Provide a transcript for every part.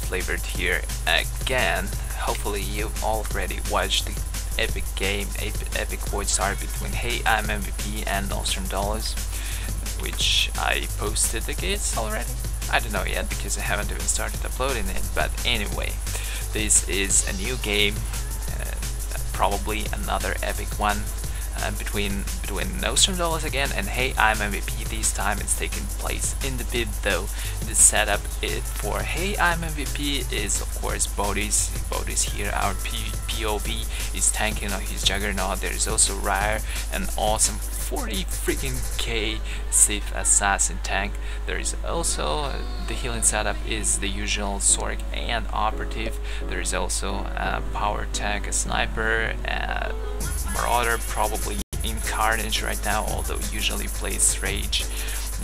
flavored here again. Hopefully you've already watched the epic game, epic void start between Hey I'm MVP and Nostrum Dolus, which I posted the gates already. I don't know yet because I haven't even started uploading it, but anyway, this is a new game, probably another epic one. Between Nostrum Dolus again and Hey I'm MVP. This time it's taking place in the pit though. The setup for Hey I'm MVP is of course Bodis. Bodis here, our POV is tanking on his Juggernaut. There's also Ryer, an awesome 40 freaking K Sith assassin tank. There is also the healing setup is the usual Sorg and Operative. There is also a power tank, a sniper, Marauder, probably in Carnage right now, although usually plays Rage.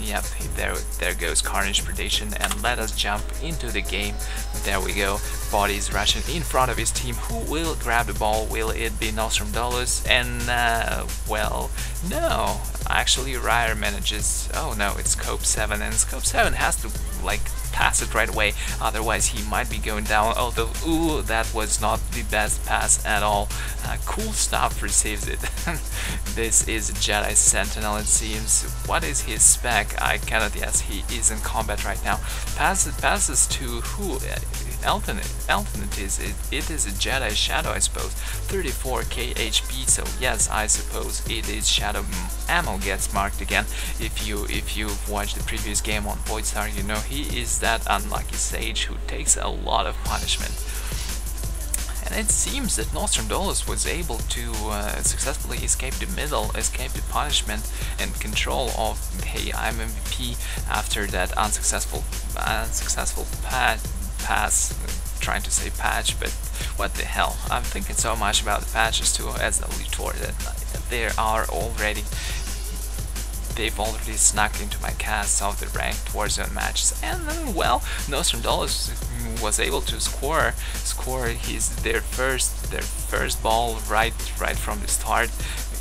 Yep, there goes Carnage Predation, and let us jump into the game. There we go. Body is rushing in front of his team. Who will grab the ball? Will it be Nostrum Dolus? And well, no. Actually, Ryer manages. Oh no, it's Scope 7, and Scope 7 has to like pass it right away, otherwise he might be going down. Although, ooh, that was not the best pass at all. Cool Stuff receives it. This is Jedi Sentinel, it seems. What is his spec? I cannot guess. He is in combat right now. Passes to who? Alternate is it? It is a Jedi Shadow, I suppose. 34k HP, so yes, I suppose it is Shadow. Ammo gets marked again. If you've watched the previous game on Void Star, you know he is that unlucky sage who takes a lot of punishment. And it seems that Nostrum Dolus was able to successfully escape the middle, escape the punishment and control of Hey I'm MVP after that unsuccessful pass, trying to say patch, but what the hell, I'm thinking so much about the patches too as a retort that they've already snuck into my cast of the ranked Warzone matches, and well, Nostrum Dolus was able to score their first ball right from the start.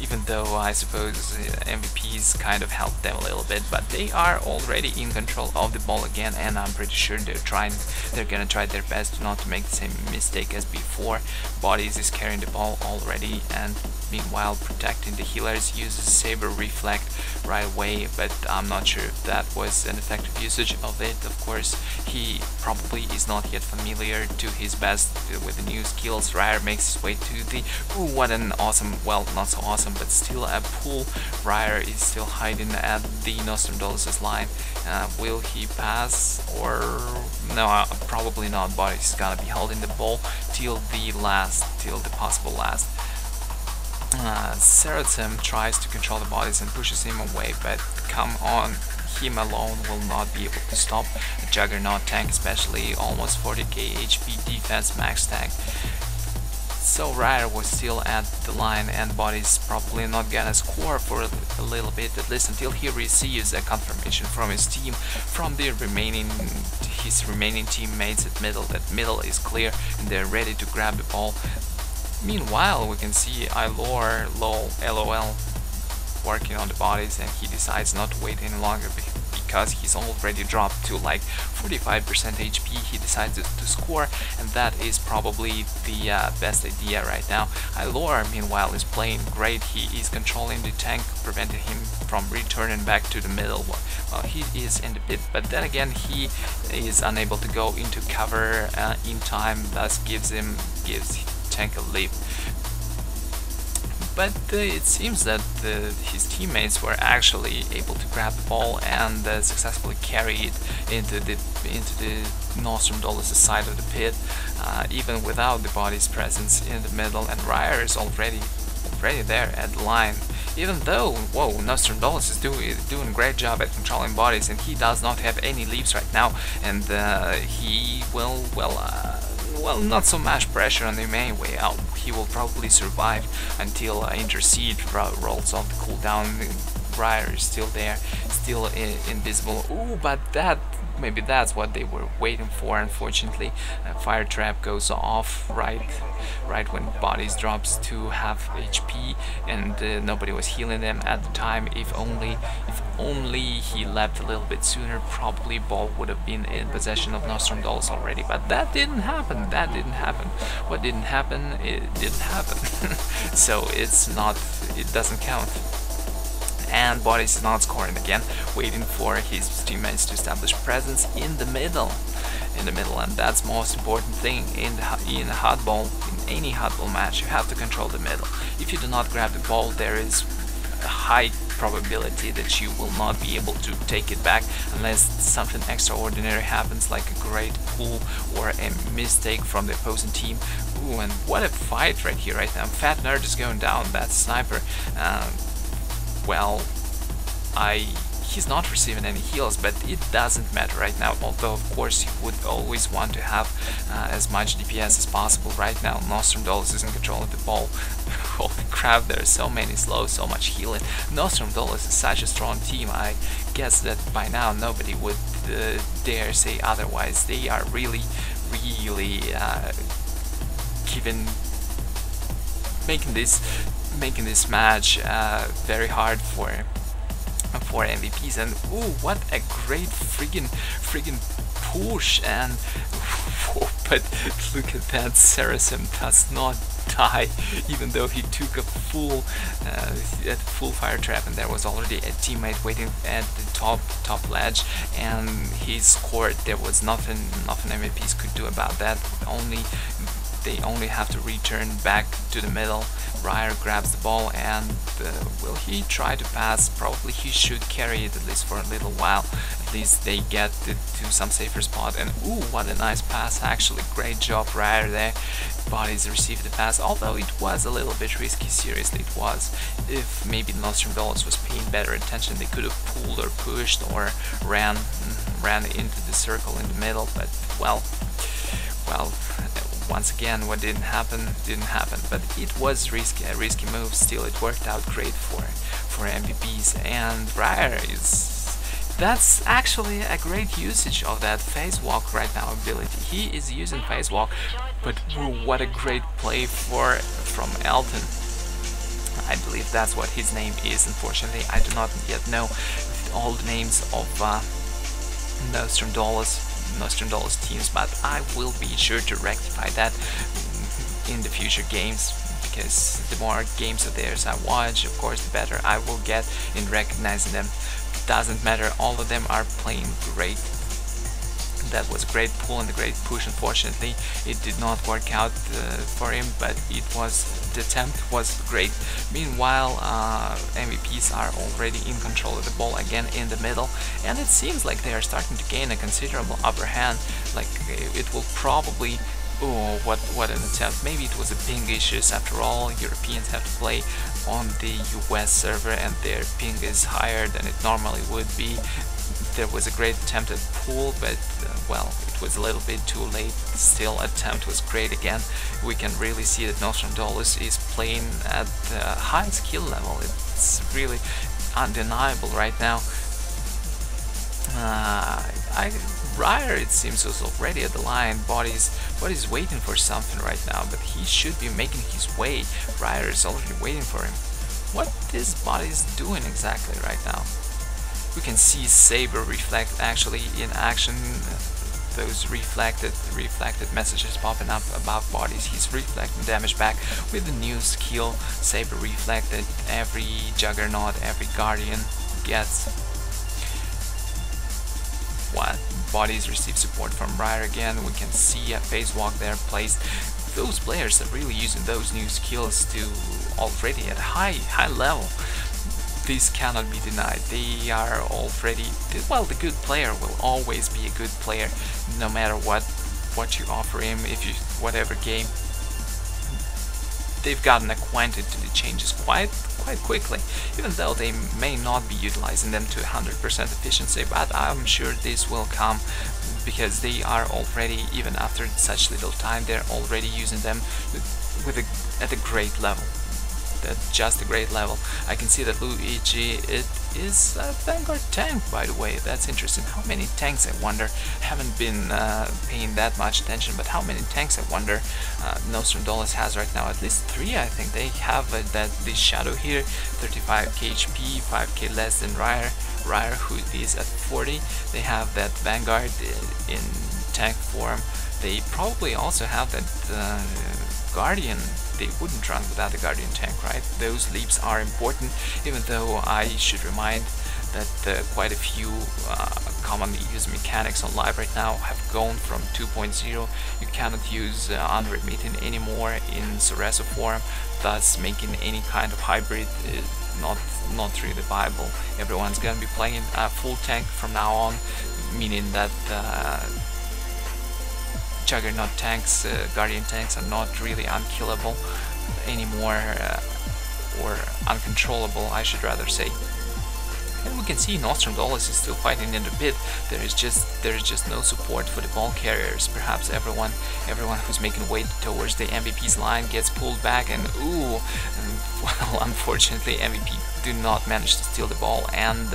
Even though I suppose MVPs kind of helped them a little bit, but they are already in control of the ball again, and I'm pretty sure they're gonna try their best not to make the same mistake as before. Bodies is carrying the ball already, and meanwhile protecting the healers, uses Saber Reflect right away, but I'm not sure if that was an effective usage of it. Of course, he probably is not yet familiar to his best with the new skills. Ryer makes his way to the... Ooh, what an awesome, well, not so awesome, but still a pull. Ryer is still hiding at the Nostrum Dolus' line. Will he pass, or... No, probably not. Body's gonna be holding the ball till the possible last. Seratem tries to control the bodies and pushes him away, but come on, him alone will not be able to stop a Juggernaut tank, especially almost 40k HP defense max tank. So Ryer was still at the line, and Body's probably not gonna score for a little bit, at least until he receives a confirmation from his team, from his remaining teammates at middle, that middle is clear and they're ready to grab the ball. Meanwhile, we can see Ilor, LOL, working on the bodies, and he decides not to wait any longer because he's already dropped to like 45% HP. He decides to score, and that is probably the best idea right now. Ilor, meanwhile, is playing great. He is controlling the tank, preventing him from returning back to the middle. Well, he is in the pit, but then again, he is unable to go into cover in time, thus gives tank a leap. But it seems that his teammates were actually able to grab the ball and successfully carry it into the Nostrum Dolus' side of the pit, even without the Body's presence in the middle. And Ryer is already there at the line. Even though, whoa, Nostrum Dolus is doing a great job at controlling Bodies, and he does not have any leaps right now, and he will, well, not so much pressure on him anyway. He will probably survive until Intercede rolls off the cooldown. Ryer is still there, still invisible. Ooh, but that maybe that's what they were waiting for. Unfortunately, fire trap goes off right when bodies drops to half HP, and nobody was healing them at the time. If only he left a little bit sooner, probably ball would have been in possession of Nostrum Dolus already. But that didn't happen. That didn't happen. What didn't happen? It didn't happen. So it's not. It doesn't count. And Bodies is not scoring again, waiting for his teammates to establish presence in the middle, and that's most important thing in a hardball, in any hardball match. You have to control the middle. If you do not grab the ball, there is a high probability that you will not be able to take it back unless something extraordinary happens, like a great pull or a mistake from the opposing team. Ooh, and what a fight right here, right now. Fat Nerd is going down, that's Sniper. Well, he's not receiving any heals, but it doesn't matter right now, although of course you would always want to have as much DPS as possible. Right now Nostrum Dolus is in control of the ball. Holy crap, there's so many slows, so much healing. Nostrum Dolus is such a strong team. I guess that by now nobody would dare say otherwise. They are really making this match very hard for MVPs. And ooh, what a great friggin' push! And but look at that, Saracen does not die, even though he took a full fire trap, and there was already a teammate waiting at the top ledge, and he scored. There was nothing MVPs could do about that. They only have to return back to the middle. Ryer grabs the ball, and will he try to pass? Probably he should carry it at least for a little while. At least they get to some safer spot. And ooh, what a nice pass, actually. Great job, Ryer there. Bodies received the pass, although it was a little bit risky. Seriously, it was. If maybe Nostrum Dolus was paying better attention, they could have pulled or pushed or ran into the circle in the middle. But well, once again, what didn't happen. But it was a risky move. Still, it worked out great for MVPs. And Ryer that's actually a great usage of that phase walk right now ability. He is using phase walk, but what a great play from Elton. I believe that's what his name is. Unfortunately, I do not yet know all the names of Nostrum Dolus teams, but I will be sure to rectify that in the future games, because the more games of theirs I watch, of course, the better I will get in recognizing them. Doesn't matter, all of them are playing great. That was a great pull and a great push. Unfortunately, it did not work out for him, but the attempt was great. Meanwhile, MVPs are already in control of the ball again in the middle, and it seems like they are starting to gain a considerable upper hand. Like it will probably. Oh, what an attempt. Maybe it was a ping issues. After all, Europeans have to play on the US server, and their ping is higher than it normally would be. There was a great attempt at pull, but well, it was a little bit too late. Still, attempt was great again. We can really see that Nostrum Dolus is playing at a high skill level. It's really undeniable right now. Ryer, it seems, was already at the line. Body's waiting for something right now, but he should be making his way. Ryer is already waiting for him. What is Body's doing exactly right now? We can see Saber reflect actually in action. Those reflected messages popping up above Bodies. He's reflecting damage back with the new skill. Saber reflected. Every Juggernaut, every Guardian gets. What? Bodies receive support from Ryer again. We can see a phase walk there placed. Those players are really using those new skills to already at high level. This cannot be denied. They are already, well, the good player will always be a good player, no matter what you offer him. If you whatever game, they've gotten acquainted to the changes quite quickly, even though they may not be utilizing them to 100% efficiency. But I'm sure this will come, because they are already, even after such little time, they're already using them at a great level. That's just a great level. I can see that Luigi, it is a Vanguard tank, by the way. That's interesting. How many tanks, I wonder? Haven't been paying that much attention, but how many tanks, I wonder? Nostrum Dolus has right now at least 3, I think. They have this Shadow here, 35k HP, 5k less than Ryer, who is at 40. They have that Vanguard in tank form. They probably also have that Guardian. They wouldn't run without the Guardian tank, right? Those leaps are important, even though I should remind that quite a few commonly used mechanics on live right now have gone from 2.0. You cannot use unremitting anymore in Cerezo form, thus making any kind of hybrid not really viable. Everyone's gonna be playing full tank from now on, meaning that Juggernaut tanks, Guardian tanks are not really unkillable anymore, or uncontrollable, I should rather say. And we can see Nostrum Dolus is still fighting in the pit. There is just no support for the ball carriers. Perhaps everyone who's making way towards the MVP's line gets pulled back, and ooh, well, unfortunately MVP do not manage to steal the ball, and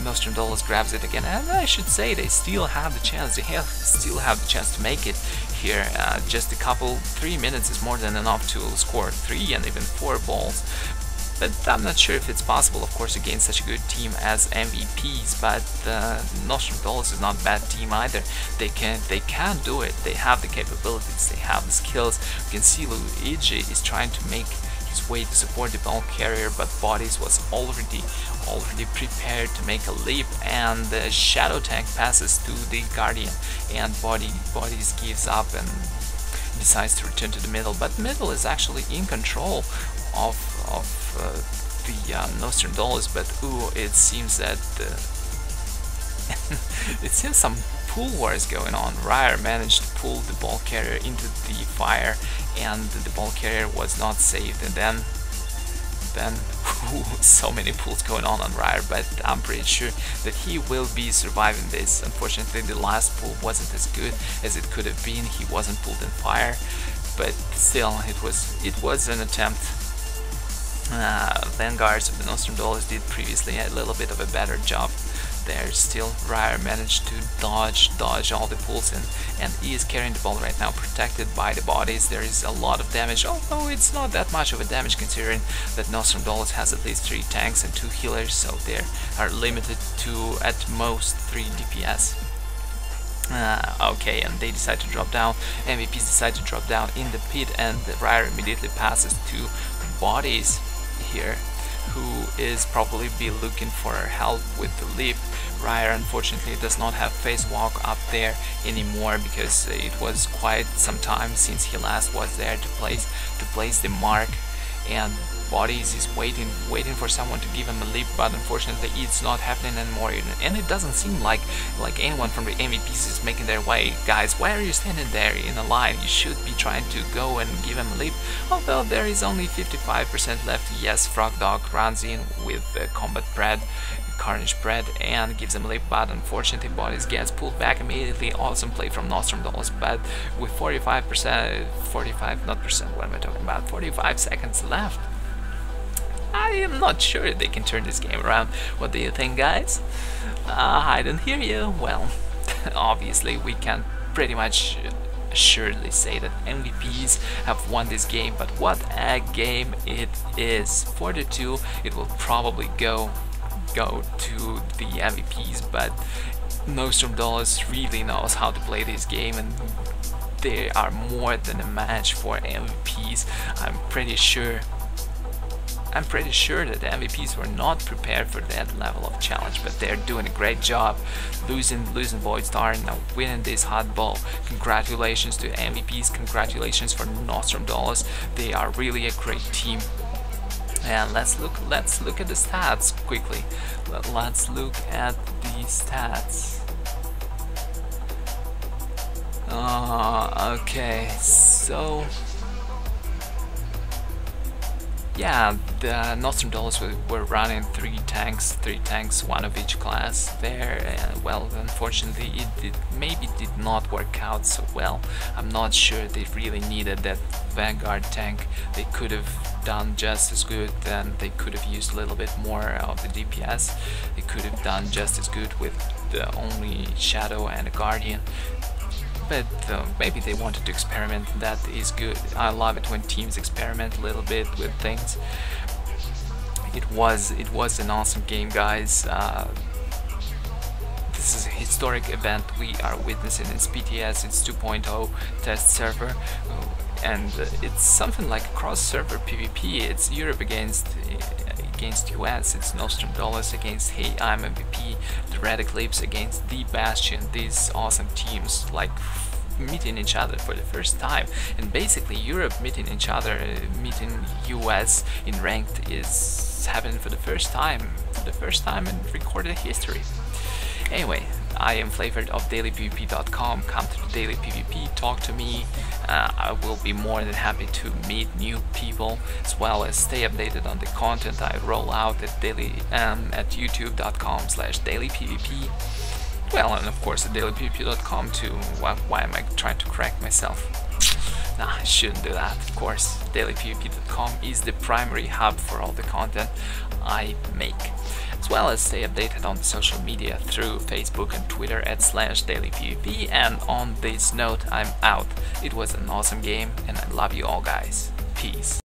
Nostrum Dolus grabs it again. And I should say they still have the chance. They still have the chance to make it here. Just a couple, 3 minutes is more than enough to score 3 and even 4 balls. But I'm not sure if it's possible, of course, against such a good team as MVPs. But Nostrum Dolus is not a bad team either. They can do it. They have the capabilities. They have the skills. You can see Luigi is trying to make his way to support the ball carrier, but Bodies was already prepared to make a leap, and the Shadow tank passes to the Guardian, and Bodies gives up and decides to return to the middle. But middle is actually in control of the Nostrum Dolus, but ooh, it seems that it seems some pool wars going on. Ryer managed to pull the ball carrier into the fire, and the ball carrier was not saved, and then ooh, so many pulls going on Ryer, but I'm pretty sure that he will be surviving this. Unfortunately, the last pull wasn't as good as it could have been. He wasn't pulled in fire, but still, it was an attempt. Vanguards of the Nostrum Dolus did previously a little bit of a better job there. Still, Ryer managed to dodge all the pulls, and he is carrying the ball right now, protected by the Bodies. There is a lot of damage, although it's not that much of a damage considering that Nostrum Dolus has at least 3 tanks and 2 healers, so they are limited to at most 3 DPS. Okay, and they decide to drop down. MVPs decide to drop down in the pit, and Ryer immediately passes to Bodies here, who is probably be looking for help with the leap. Ryer unfortunately does not have phase walk up there anymore, because it was quite some time since he last was there to place the mark, and Bodies is waiting for someone to give him a leap, but unfortunately it's not happening anymore, and it doesn't seem like anyone from the MVPs is making their way. Guys, why are you standing there in a line? You should be trying to go and give him a leap. Although there is only 55% left. Yes, Frog Dog runs in with Combat Bread, Carnage Bread, and gives him a leap, but unfortunately Bodies gets pulled back immediately. Awesome play from Nostrum Dolus, but with 45 seconds left, I am not sure they can turn this game around. What do you think, guys? I don't hear you. Well, obviously we can pretty much assuredly say that MVPs have won this game, but what a game it is. 4-2, it will probably go to the MVPs, but Nostrum Dolus really knows how to play this game, and they are more than a match for MVPs. I'm pretty sure that the MVPs were not prepared for that level of challenge, but they're doing a great job. Losing Void Star, now winning this hot ball. Congratulations to MVPs, congratulations for Nostrum Dolus. They are really a great team. And let's look at the stats quickly. Let's look at the stats. Okay, so yeah, the Nostrum Dolus were running three tanks, one of each class there. Well, unfortunately, maybe did not work out so well. I'm not sure they really needed that Vanguard tank. They could have done just as good, and they could have used a little bit more of the DPS. They could have done just as good with the only Shadow and a Guardian. But maybe they wanted to experiment. That is good. I love it when teams experiment a little bit with things. It was an awesome game, guys. This is a historic event we are witnessing. It's PTS, it's 2.0 test server, and it's something like cross-server PvP. It's Europe against US, it's Nostrum Dolus against Hey I'm MVP, the Red Eclipse against the Bastion. These awesome teams like meeting each other for the first time, and basically Europe meeting each other, meeting US in ranked is happening for the first time in recorded history. Anyway, I am Flavored of dailypvp.com. Come to the Daily PvP, talk to me. I will be more than happy to meet new people, as well as stay updated on the content I roll out at youtube.com/dailypvp. Well, and of course at dailypvp.com too. Why am I trying to correct myself? Nah, I shouldn't do that. Of course, dailypvp.com is the primary hub for all the content I make, as well as stay updated on the social media through Facebook and Twitter @/dailypvp. And on this note, I'm out. It was an awesome game, and I love you all, guys. Peace.